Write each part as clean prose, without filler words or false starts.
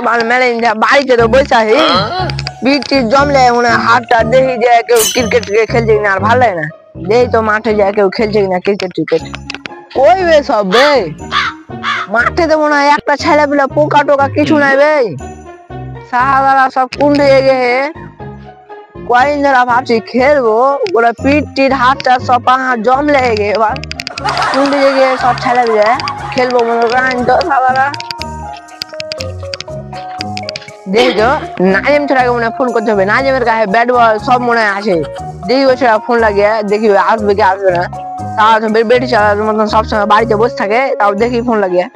মানে মেলে বাড়িতে তো বসে আছি বৃষ্টি জমলে মনে হাতটা দেখি যে কেউ ক্রিকেট খেলছে কিনা আর ভালো লাগে না দেখি তো মাঠে যায় কেউ খেলছে কিনা ক্রিকেট ওই বে সব বে মাঠে তো মনে হয় একটা ছেলে পেলে পোকা টোকা কিছু নাই বে সাহারা সব কোন দিকে গেছে কয়েকদিন ধরে ভাবছি খেলবো ওরা পিঠ হাতটা সব পাহাড় জম লেগে গে এবার কোন দিকে গিয়ে সব ছেলে পেলে খেলবো মনে করেন তো সাহারা দেখো নাজিম ছোড়াকে মনে ফোন করতে হবে নাজিমের কাছে ব্যাট বল সব মনে আছে দেখি ওই ছোড়া ফোন লাগিয়ে দেখি আসবে কি আসবে না তাও বেটি চালার মতন সবসময় বাড়িতে বসে থাকে তাও দেখি ফোন লাগিয়ে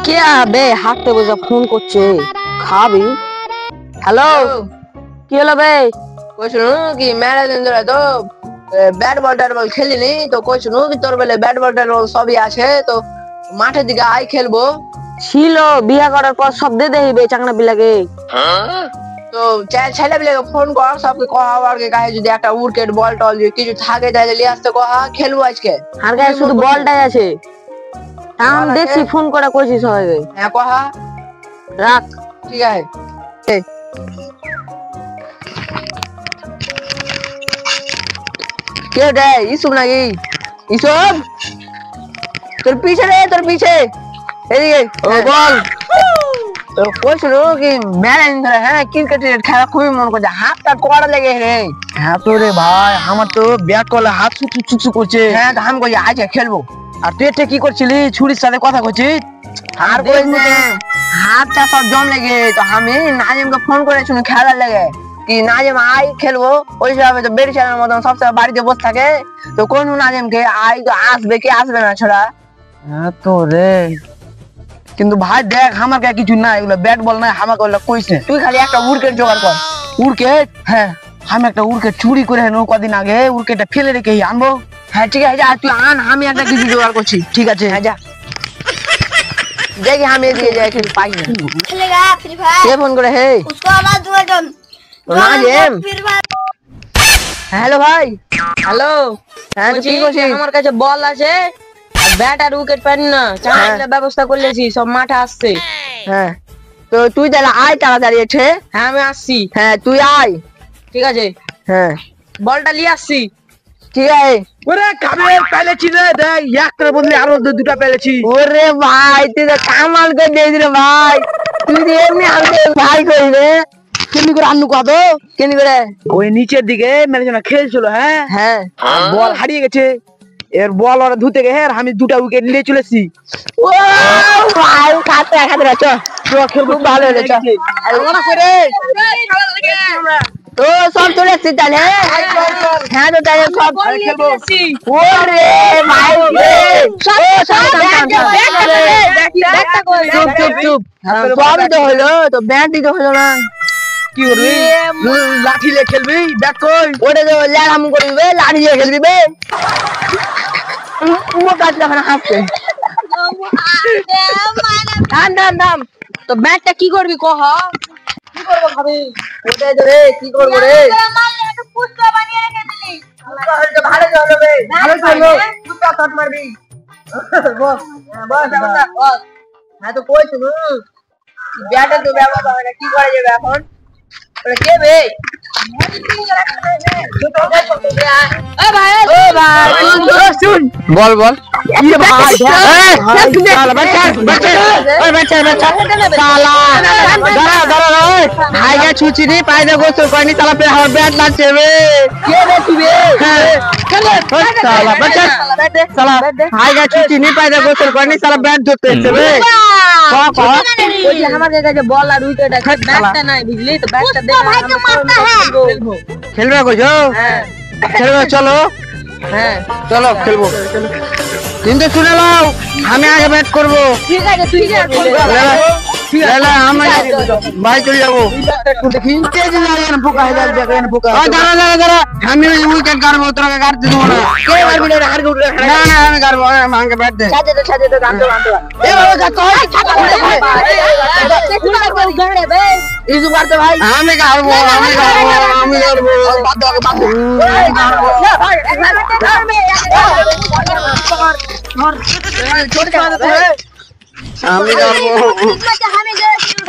কে বে হাঁটতে বসে ফোন করছে খাবি হ্যালো কি হলো বে কই শুনো কি ম্যারাথন ধরে তো ব্যাট বল ট্যাট বল খেলিনি তো কই শুনো কি তোর বেলে ব্যাট বল ট্যাট বল সবই আছে তো মাঠের দিকে আই খেলবো ছিল বিয়া করার পর সব দিয়ে দেবে চাকনা বিলাকে তো ছেলে বিলাকে ফোন কর সবকে কহা আর কে কাছে যদি একটা উইকেট বল টল যদি কিছু থাকে তাহলে নিয়ে আসতে কহা খেলবো আজকে আর কাছে শুধু বলটাই আছে আমি দেখছি ফোন করে কইছি সবাইকে হ্যাঁ কহা রাখ ঠিক আছে কে রে ইসুব নাকি ইসুব তোর পিছে রে তোর পিছে এদিকে ও বল তো কইছ কি ম্যারাথন ধরে হ্যাঁ ক্রিকেট খেলা খুবই মন করছে হাতটা কোড়া লেগে রে হ্যাঁ তো রে ভাই আমার তো ব্যাট করলে হাত চুচু করছে হ্যাঁ তো আমি কইছি আজকে খেলবো আর তুই এটা কি করছিলি ছুরির সাথে কথা কইছিস আর কই না হাতটা সব জম লেগে তো আমি নাজিমকে ফোন করেছিলাম খেলার লেগে কি নাজিম আই খেলবো ওই হিসাবে তো বেড়ি ছেলের মতন সবসময় বাড়িতে বসে থাকে তো কোন নাজিমকে আই তো আসবে কি আসবে না ছোড়া হ্যাঁ তো রে কিন্তু ভাই দেখ আমার কাছে কিছু নাই এগুলো ব্যাট বল নাই আমাকে ওগুলো কইছে তুই খালি একটা উইকেট জোগাড় কর উইকেট হ্যাঁ আমি একটা উইকেট চুরি করে হেন কদিন আগে উইকেটটা ফেলে রেখে আনবো হ্যাঁ ঠিক আছে তুই আন আমি একটা কিছু জোগাড় করছি ঠিক আছে হ্যাঁ যা দেখি আমি এদিকে যাই খেলি পাই না खेलेगा फ्री फायर কে ফোন করে হে उसको आवाज दूंगा तुम নাজিম फ्री फायर হ্যালো ভাই হ্যালো হ্যাঁ তো কি করছিস আমার কাছে বল আছে আর ব্যাট আর উইকেট পাই না চালানোর ব্যবস্থা করলেছি সব মাঠে আসছে হ্যাঁ তো তুই তাহলে আয় তাড়াতাড়ি এসে হ্যাঁ আমি আসছি হ্যাঁ তুই আয় ঠিক আছে হ্যাঁ বলটা নিয়ে আসছি ঠিক আছে ওরে কাবে পেলেছি রে দেখ একটার বদলে আরো দুটা পেলেছি ওরে ভাই তুই তো কামাল করে দিয়েছিস রে ভাই তুই তো এমনি আমাকে ভাই কইবে কেমনি করে আনু কত কেন করে ওই নিচের দিকে মানে যেন খেলছিল হ্যাঁ হ্যাঁ বল হারিয়ে গেছে এর বল ওরা ধুতে গেছে আর আমি দুটা উইকেট নিয়ে চলেছি ও ভাই খাতে চ খেলবো খুব ভালো হলো চ ওরা করে তো সব চলে এসছি তাহলে হ্যাঁ তো তাহলে সব খেলবো ওরে ভাই রে চুপ চুপ চুপ সবই তো হলো তো ব্যাটই তো হলো না কি করবি লাঠি নিয়ে খেলবি ব্যাট কই ওটা তো ল্যাড়াম করবি লাঠি দিয়ে খেলবি বে মোটা যখন হাসছে থাম থাম থাম তো ব্যাটটা কি করবি কহ কি করবো ভাবি ওটাই তো রে কি করবো রে पुष्पा बनिए रखे दिल्ली ভালো তো হলো বে ভালো তো হলো দুটা শট মারবি বস বস বস হ্যাঁ তো কই শুনু ব্যাটে তো ব্যবহার হয় না কি করা যাবে এখন ওটা কে বে শুন বল বল ছুচি পায়দা গোসল করেনি তালা পে আমার ব্যাট লাগছে বে পায়দা গোসল করেনি তালা ব্যাট ধরতে এসছে বে আমার কাছে বল আর উইকেট আছে ব্যাটটা নাই বুঝলি তো ব্যাটটা দে भाई को मारता है খেলবে কইছো খেলবে চলো হ্যাঁ চলো খেলবো কিন্তু শুনে নাও আমি আগে ব্যাট করবো ঠিক আছে তুই যা লে আমি ভাই চলে যাবো দেখি তেজ লাগে না পোকা হয়ে যাবে না পোকা দাঁড়া আমি উইকেট কাটবো তোকে কাটতে দেবো না কে মারবি না হার গুড না না আমি কাটবো আমাকে ব্যাট দে ছাদে তো গান এ বাবা যা তো ইজু করতে ভাই আমি কাটবো বাদ দাও বাদ আমি কাটবো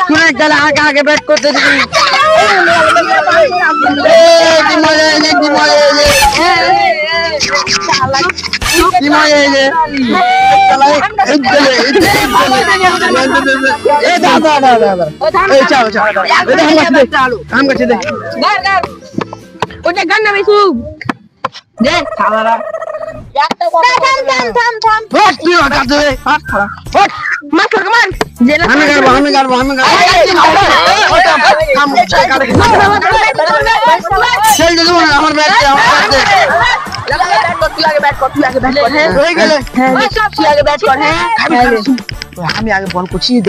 তুই চল আগে ব্যাট করতে দিবি কি মজা ওটা গান না বেশু দে খালারা আমি কাটবো আমার ব্যাট আমি আগে বল করছি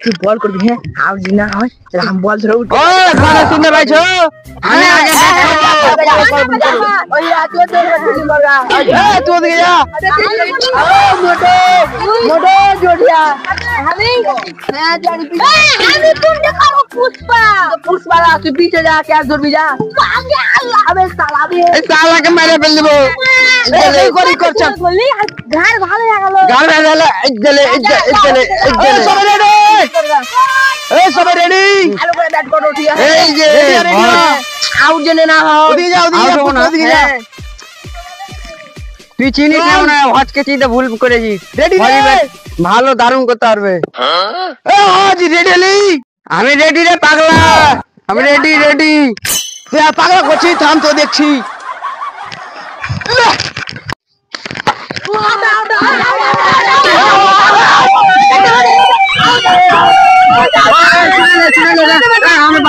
তুই বল করবি হ্যাঁ আর যদি না হয় আমি বল ধরে উঠবো শুনতে পাইছো আমি আগে पुष्पा तुम पीछे जा क्या दूर भी जा अबे साला भी সালাকে মেরে ফেল দিব করি করছ ঘাড় ভালো লাগালো গাল গেলে সবাই রেডি ভালো করে ব্যাট করো ঠিক আছে এই যে আউট জেনে না হও ওদিকে যা তুই চিনিস না আজকে চিন্তা ভুল করেছিস রেডি ভালো দারুণ করতে পারবে জি রেডি আমি রেডি রে পাগলা আমি রেডি তুই পাগলা করছিস থাম তো দেখছি আমি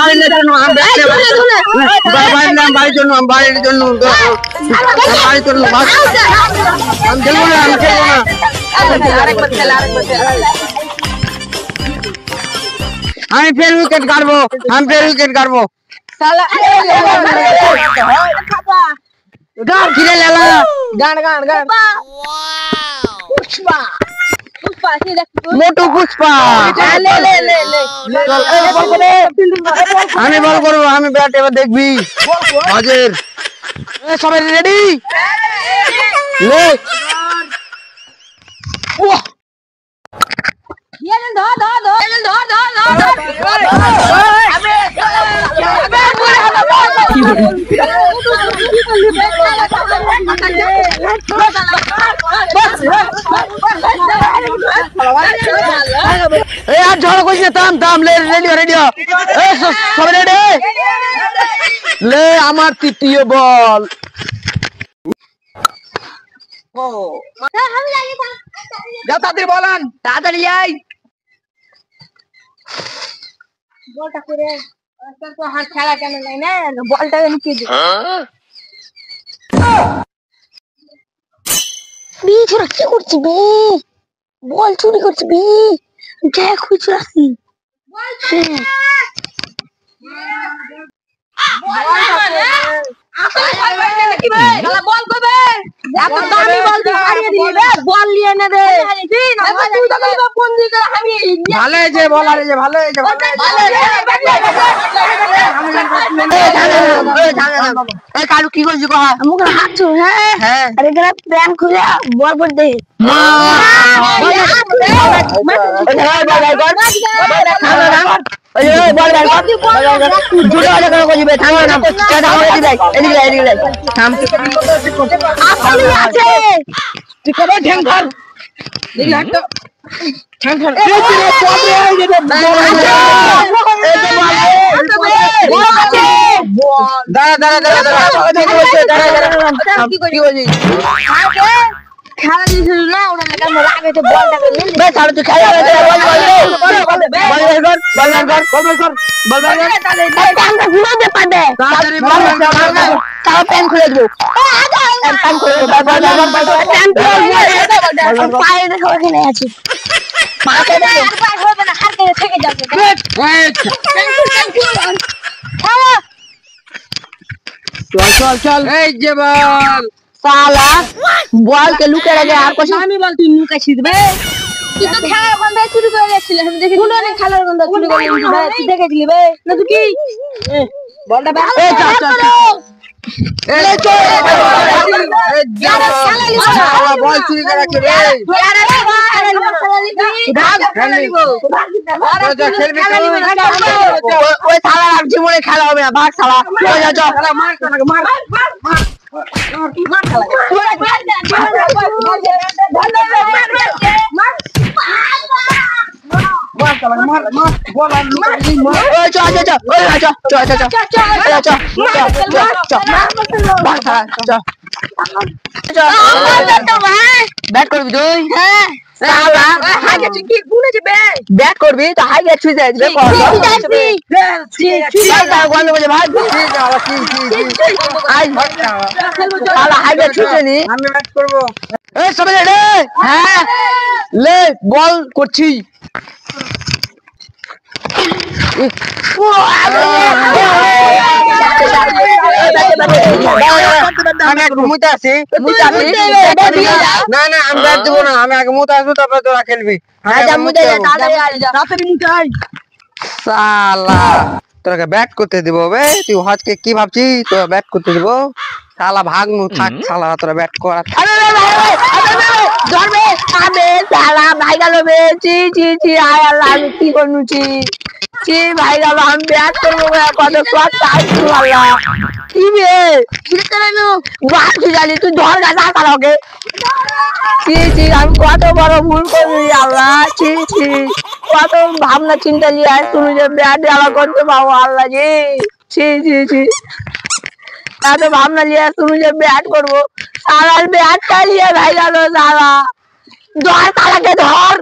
বাড়ির জন্য আমি খেলবো না আমি ফের উইকেট কাটবো গান খিলে লেলা গান মোটু পুষ্পা আমি বল করবো আমি ব্যাট এবার দেখবি হাজির সবাই রেডি লে यार झगड़ा कुछ नहीं थाम ले रेडी सब रेडी ले আমার তৃতীয় বল যাও তাড়াতাড়ি বলেন তাড়াতাড়ি যাই বলটা করে তো হাত খেলা কেন নাই না বলটা লুকিয়ে দে বি ছোড়া কি করছিস বি বল চুরি করছিস বি দেখ খুঁজছিস কালু কি করছি প্ল্যান খুলে বল বল দে খেলা দিয়েছিল না ওটা আগে তো বলটাকে নিয়ে তুই খেলা বল তাও প্যান খুলে দেবো প্যান খুলে দেবো পায়ে দেখো এখানে আছে মাথা দেখো পায়ে হবে না হাত থেকে যাবে চল চল এই যে বল साला बॉल के लुके लगे আর কত আমি বল তুই লুকাইছি বে তুই তো খেলার গন্ধ চুরি করে গেছিস আমি দেখি কোন অনেক খেলার গন্ধ চুরি করে গেছিস ভাই তুই দেখেছিলি বে না তুই কি বলটা বে এই চল চল এই চল এই শালা বল চুরি করে রাখছে রে ওই শালা আর জীবনে খেলা হবে না ভাগ শালা চল মার ব্যাট করবি তুই ব্যাট করবি তো হাই গেট ছুঁয়ে যাবে আমি ব্যাট করব এই সবাই রে হ্যাঁ লে বল করছি না না আমি ব্যাট দেবো না আমি আগে মুতে আসবো তারপরে তোরা খেলবি শালা তোকে ব্যাট করতে দিব বে তুই হজকে কি ভাবছিস তোরা ব্যাট করতে দিব শালা ভাগ নু থাক শালা তোরা ব্যাট করা ধরবে আবে শালা ভাই গেল বে চি চি চি আয় আল্লাহ আমি কি করনুছি চি ভাই গেল আমি ব্যাট করবো কত শট চাইছি আল্লাহ কি বে কি করনু বাপ কি জানি তুই ধর গাছা তালকে চি চি আমি কত বড় ভুল করলি আল্লাহ চি চি কত ভাবনা চিন্তা নিয়ে আয় তুমি যে ব্যাট দেওয়া করতে পাবো আল্লাহ জি চি চি চি এত ভাবনা নিয়ে তুমি যে ব্যাট করবো সারা ব্যাট চালিয়ে ভাই গেল সারা ধর তালাকে ধর